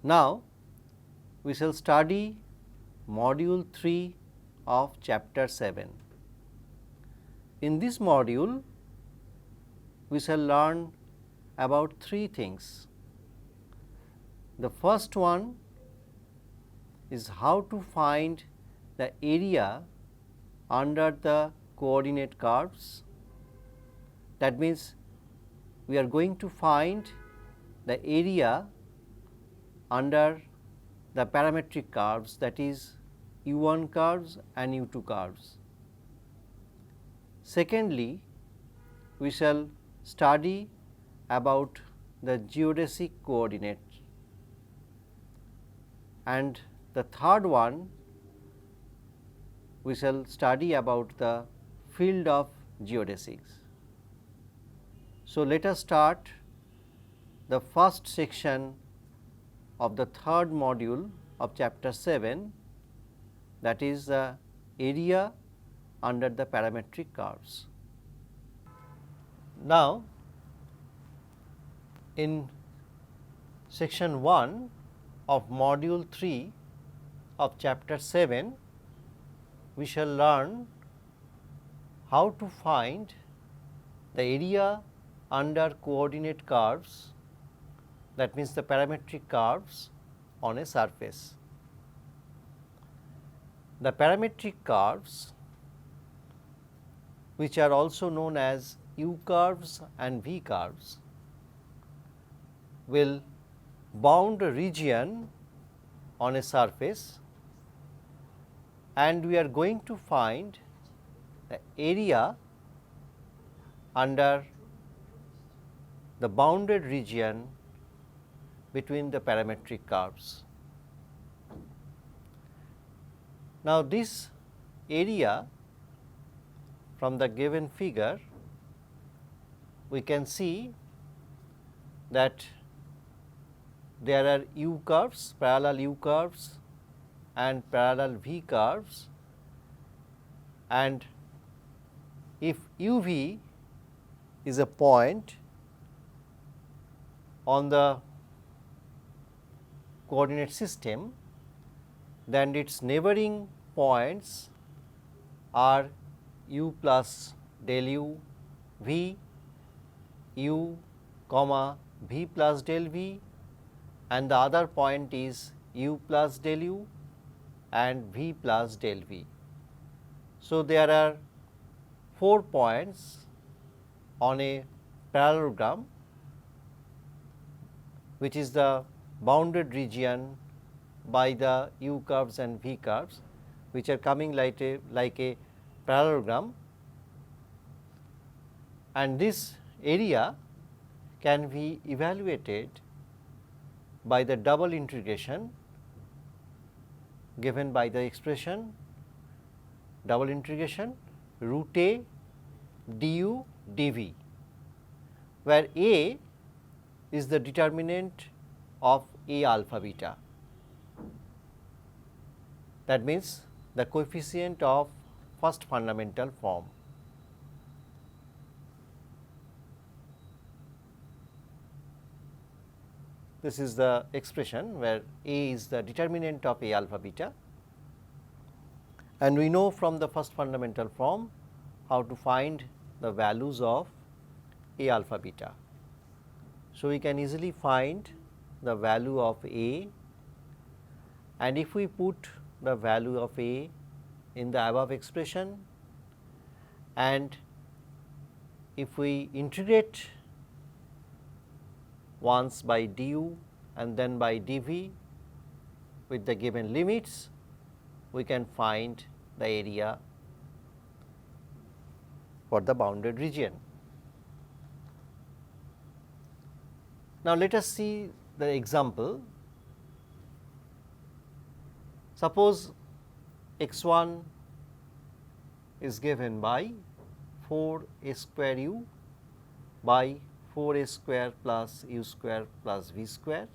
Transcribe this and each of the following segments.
Now, we shall study module 3 of chapter 7. In this module, we shall learn about three things. The first one is how to find the area under the coordinate curves. That means, we are going to find the area under the parametric curves, that is u1 curves and u2 curves. Secondly, we shall study about the geodesic coordinate, and the third one we shall study about the field of geodesics. So, let us start the first section of the third module of chapter 7, that is the area under the parametric curves. Now, in section 1 of module 3 of chapter 7, we shall learn how to find the area under coordinate curves, that means the parametric curves on a surface. The parametric curves, which are also known as U curves and V curves, will bound a region on a surface, and we are going to find the area under the bounded region between the parametric curves. Now, this area from the given figure, we can see that there are U curves, parallel U curves and parallel V curves, and if u v is a point on the coordinate system, then its neighboring points are u plus del u v, u comma v plus del v, and the other point is u plus del u and v plus del v. So, there are 4 points on a parallelogram, which is the bounded region by the u curves and v curves, which are coming like a parallelogram, and this area can be evaluated by the double integration given by the expression double integration root a du dv, where a is the determinant of a alpha beta. That means, the coefficient of first fundamental form. This is the expression where a is the determinant of a alpha beta, and we know from the first fundamental form how to find the values of a alpha beta. So, we can easily find the value of a, and if we put the value of a in the above expression, and if we integrate once by du and then by dv with the given limits, we can find the area for the bounded region. Now, let us see the example. Suppose x 1 is given by 4 a square u by 4 a square plus u square plus v square,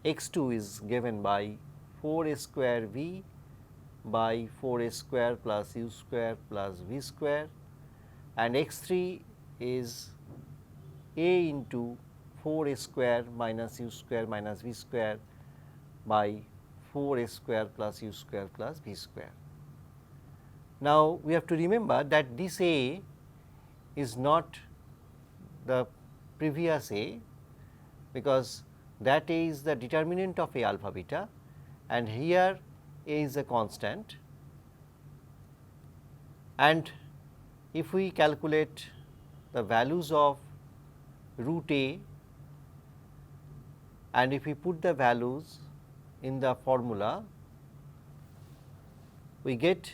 x 2 is given by 4 a square v by 4 a square plus u square plus v square, and x 3 is a into 4 a square minus u square minus v square by 4 a square plus u square plus v square. Now, we have to remember that this a is not the previous a, because that a is the determinant of a alpha beta and here a is a constant, and if we calculate the values of root a and if we put the values in the formula, we get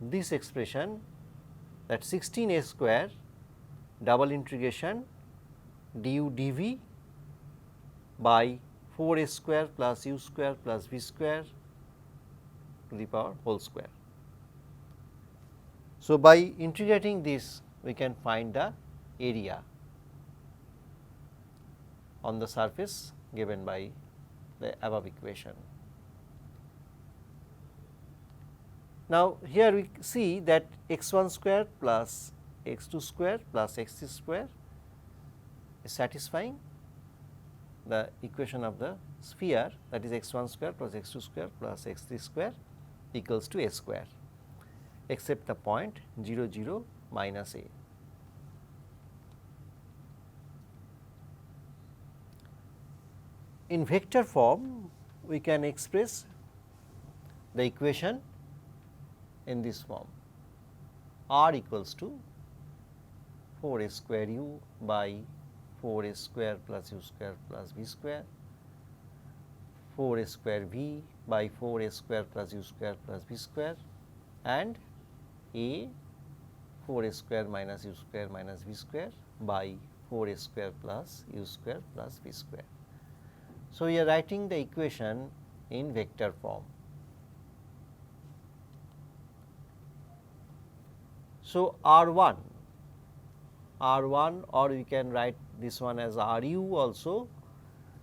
this expression, that 16 a square double integration du dv by 4 a square plus u square plus v square to the power whole square. So, by integrating this we can find the area on the surface given by the above equation. Now, here we see that x 1 square plus x 2 square plus x 3 square is satisfying the equation of the sphere, that is x 1 square plus x 2 square plus x 3 square equals to a square, except the point 0 0 minus a. In vector form, we can express the equation in this form: r equals to 4 a square u by 4 a square plus u square plus v square, 4 a square v by 4 a square plus u square plus v square, and a 4 a square minus u square minus v square by 4 a square plus u square plus v square. So, we are writing the equation in vector form. So, R1 or we can write this one as RU also,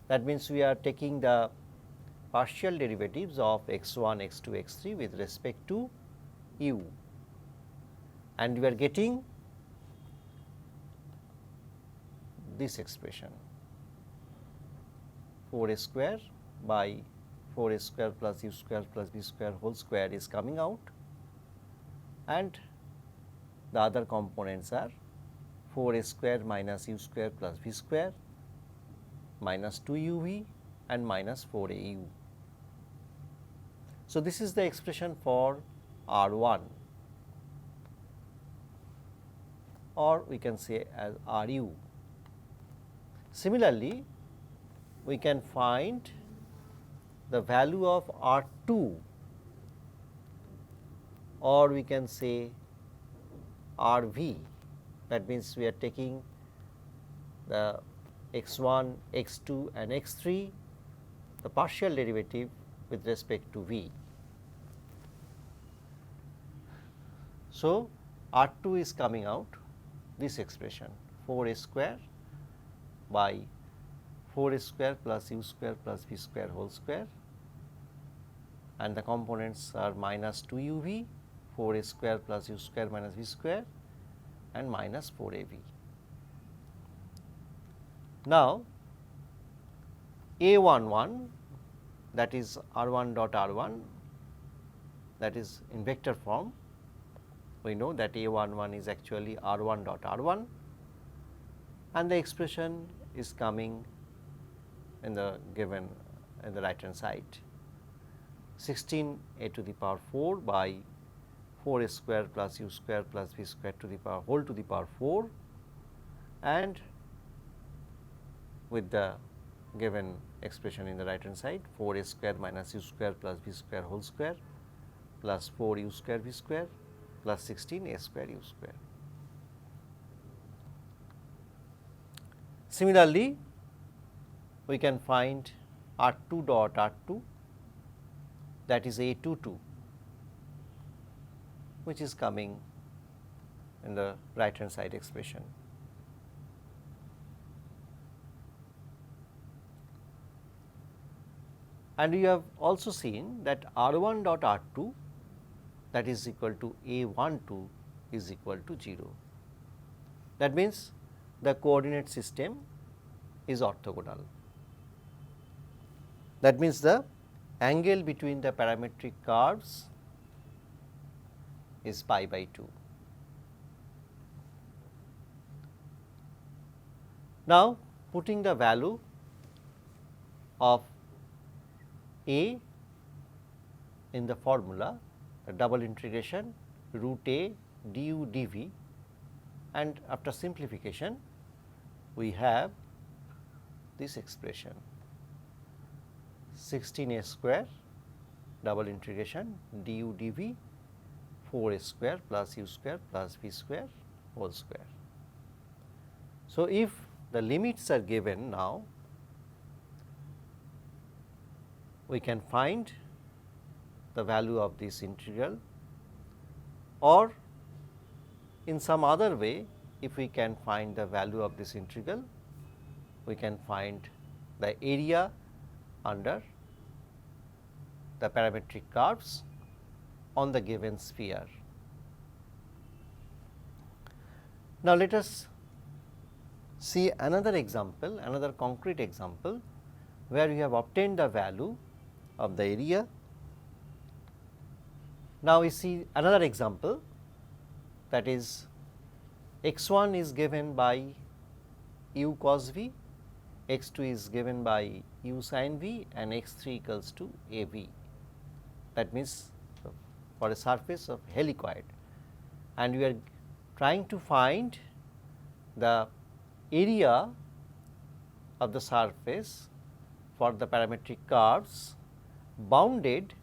that means we are taking the partial derivatives of x1, x2, x3 with respect to u, and we are getting this expression 4 a square by 4 a square plus u square plus v square whole square is coming out, and the other components are 4 a square minus u square plus v square minus 2 u v and minus 4 a u. So, this is the expression for R1, or we can say as RU. Similarly, we can find the value of R2, or we can say RV, that means we are taking the x1, x2 and x3, the partial derivative with respect to v. So, R2 is coming out this expression 4 a square by 4 a square plus u square plus v square whole square, and the components are minus 2 u v, 4 a square plus u square minus v square and minus 4 a v. Now, A11, that is R1 dot R1, that is in vector form, we know that A11 is actually R1 dot R1, and the expression is coming in the given in the right hand side, 16 a to the power 4 by 4 a square plus u square plus v square to the power whole to the power 4, and with the given expression in the right hand side 4 a square minus u square plus v square whole square plus 4 u square v square plus 16 a square u square. Similarly, we can find R2 dot R2, that is A22, which is coming in the right hand side expression. And we have also seen that R1 dot R2, that is equal to A12 is equal to 0. That means, the coordinate system is orthogonal. That means the angle between the parametric curves is pi by 2. Now, putting the value of a in the formula, the double integration root a du dv, and after simplification we have this expression 16a square double integration du dv 4a square plus u square plus v square whole square. So, if the limits are given now, we can find the value of this integral, or in some other way, if we can find the value of this integral, we can find the area under the parametric curves on the given sphere. Now, let us see another example, another concrete example, where we have obtained the value of the area. Now, we see another example, that is x 1 is given by u cos v, x 2 is given by u sin v, and x 3 equals to a v. That means, for a surface of helicoid, and we are trying to find the area of the surface for the parametric curves bounded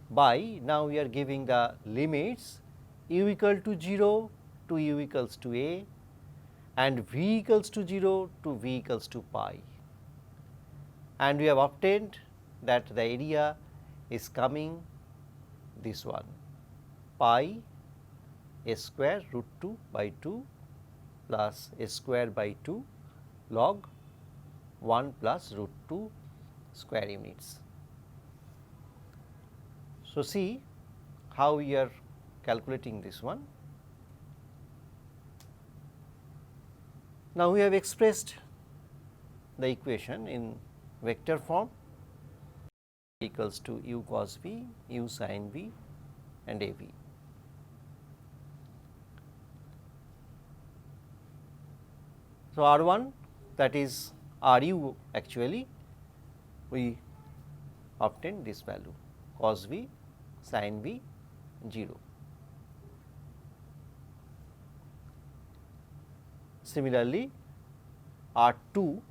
by, now we are giving the limits u equal to 0 to u equals to a and v equals to 0 to v equals to pi, and we have obtained that the area is coming this one pi a square root 2 by 2 plus a square by 2 log 1 plus root 2 square units. So, see how we are calculating this one. Now, we have expressed the equation in vector form equals to u cos v, u sin v and a v. So, R 1, that is R u, actually we obtain this value cos v, sin v 0. Similarly, R 2,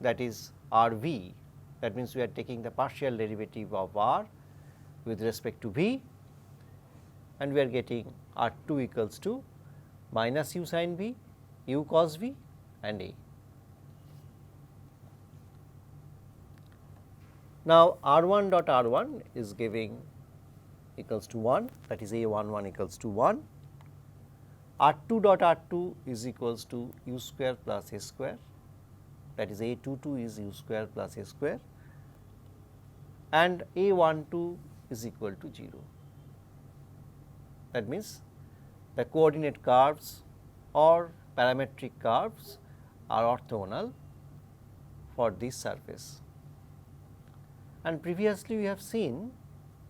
that is R v, that means we are taking the partial derivative of R with respect to v, and we are getting R 2 equals to minus u sin v, u cos v and a. Now, R 1 dot R 1 is giving equals to 1, that is a 1 1 equals to 1. R 2 dot R 2 is equals to u square plus a square, that is a 2 2 is u square plus a square, and a 1 2 is equal to 0. That means, the coordinate curves or parametric curves are orthogonal for this surface. And previously we have seen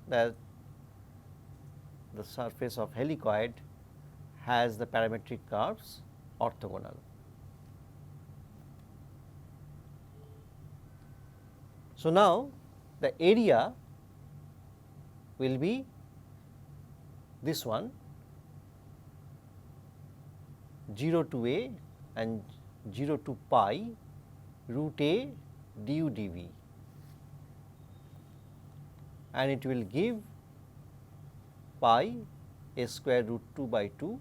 that the surface of helicoid has the parametric curves orthogonal. So, now the area will be this one 0 to a and 0 to pi root a du dv, and it will give pi a square root 2 by 2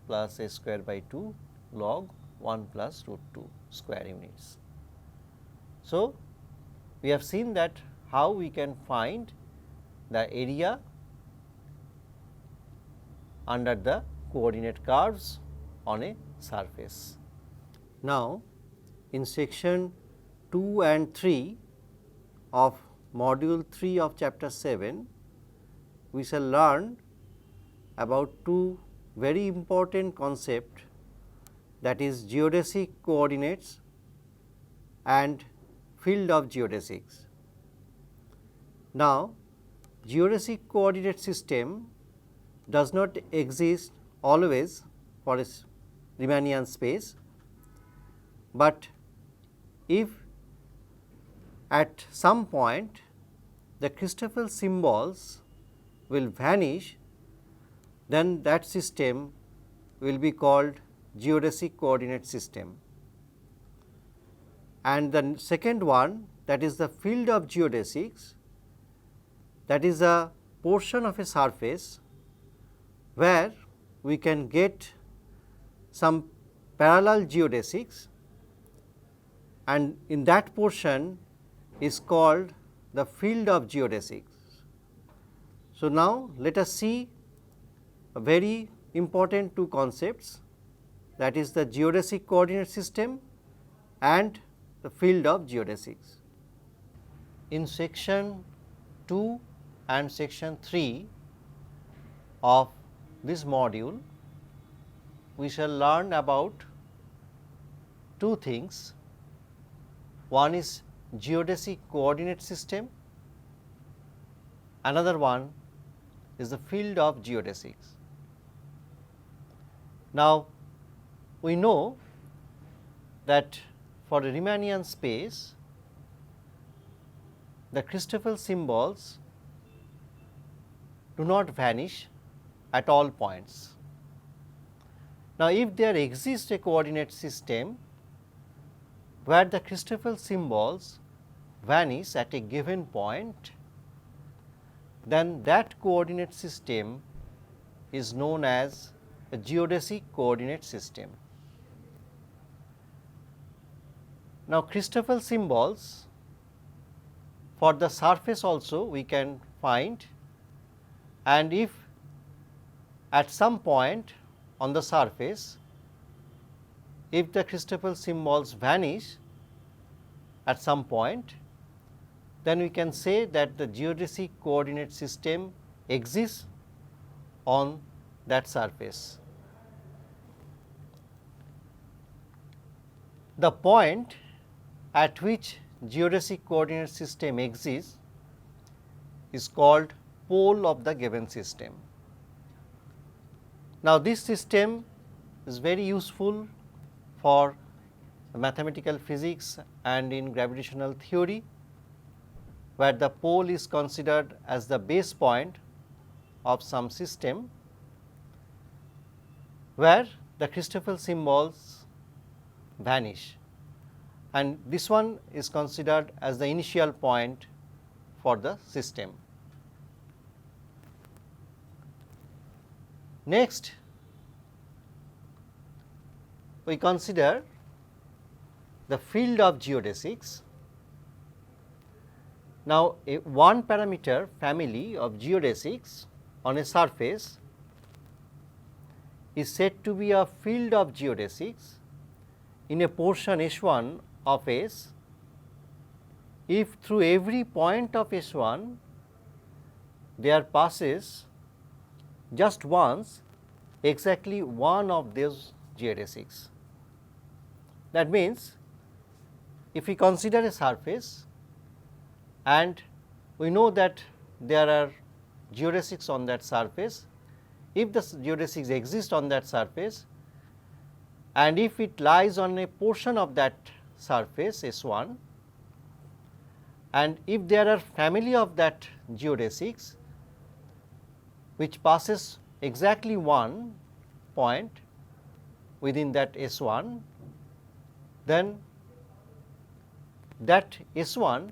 plus a square by 2 log 1 plus root 2 square units. So, we have seen that how we can find the area under the coordinate curves on a surface. Now, in section 2 and 3 of module 3 of chapter 7, we shall learn about two very important concepts, that is geodesic coordinates and field of geodesics. Now, geodesic coordinate system does not exist always for a Riemannian space, but if at some point the Christoffel symbols will vanish, then that system will be called geodesic coordinate system. And the second one, that is the field of geodesics, that is a portion of a surface where we can get some parallel geodesics, and in that portion is called the field of geodesics. So, now let us see a very important two concepts, that is the geodesic coordinate system and the field of geodesics. In section 2 and section 3 of this module, we shall learn about two things. One is geodesic coordinate system, another one is the field of geodesics. Now, we know that for a Riemannian space, the Christoffel symbols do not vanish at all points. Now, if there exists a coordinate system where the Christoffel symbols vanish at a given point, then that coordinate system is known as a geodesic coordinate system. Now, Christoffel symbols for the surface also we can find, and if at some point on the surface, if the Christoffel symbols vanish at some point, then we can say that the geodesic coordinate system exists on that surface. The point at which geodesic coordinate system exists is called pole of the given system. Now, this system is very useful for mathematical physics and in gravitational theory, where the pole is considered as the base point of some system, where the Christoffel symbols vanish, and this one is considered as the initial point for the system. Next, we consider the field of geodesics. Now, a one parameter family of geodesics on a surface is said to be a field of geodesics in a portion S1 of S if through every point of S1 there passes just once exactly one of those geodesics. That means, if we consider a surface and we know that there are geodesics on that surface, if the geodesics exist on that surface and if it lies on a portion of that surface S1, and if there are family of that geodesics which passes exactly one point within that S1, then that S1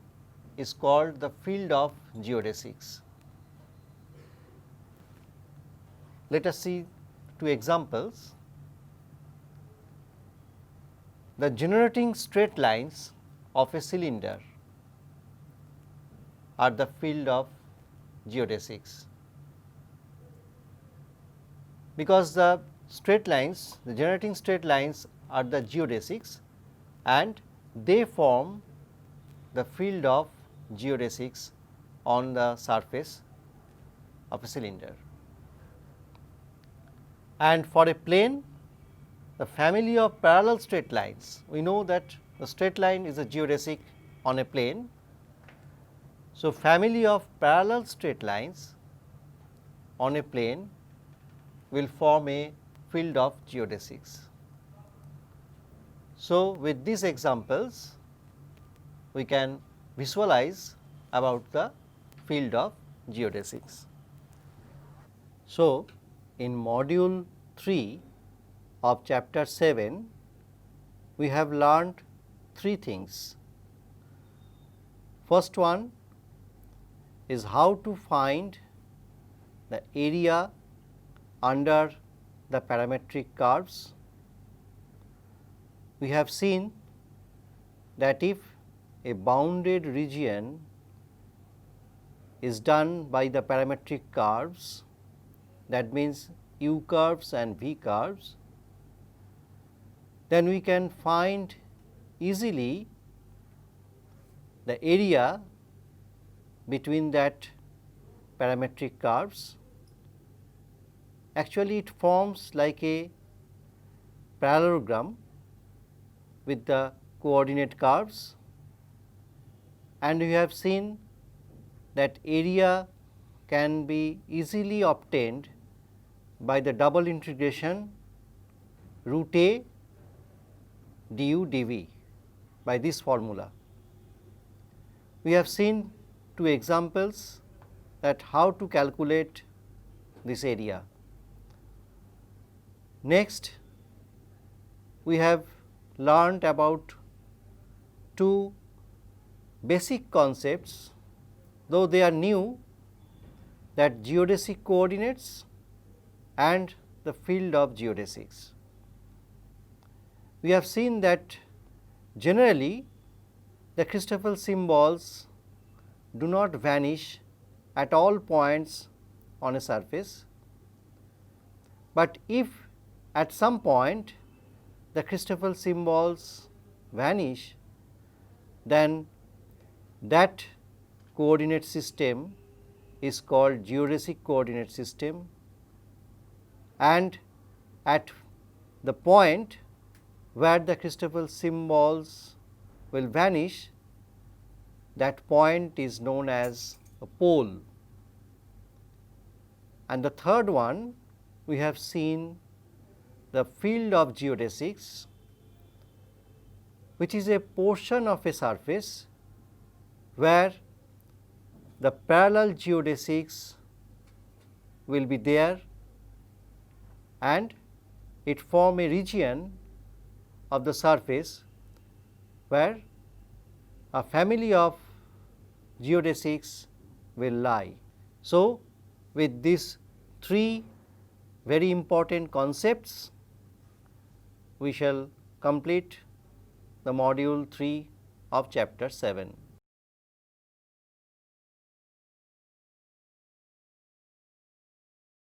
is called the field of geodesics. Let us see two examples. The generating straight lines of a cylinder are the field of geodesics, because the straight lines, the generating straight lines are the geodesics and they form the field of geodesics on the surface of a cylinder. And for a plane, the family of parallel straight lines, we know that the straight line is a geodesic on a plane. So, family of parallel straight lines on a plane will form a field of geodesics. So, with these examples we can visualize about the field of geodesics. So, in module 3 of chapter 7 we have learned three things. First one is how to find the area under the parametric curves. We have seen that if a bounded region is done by the parametric curves, that means u curves and v curves, then we can find easily the area between that parametric curves. Actually, it forms like a parallelogram with the coordinate curves, and we have seen that area can be easily obtained by the double integration root a du dv by this formula. We have seen two examples that how to calculate this area. Next, we have learned about two basic concepts, though they are new, that geodesic coordinates and the field of geodesics. We have seen that generally the Christoffel symbols do not vanish at all points on a surface, but if at some point the Christoffel symbols vanish, then that coordinate system is called geodesic coordinate system, and at the point where the Christoffel symbols will vanish, that point is known as a pole. And the third one, we have seen the field of geodesics, which is a portion of a surface where the parallel geodesics will be there, and it form a region of the surface where a family of geodesics will lie. So, with these three very important concepts, we shall complete the module 3 of chapter 7.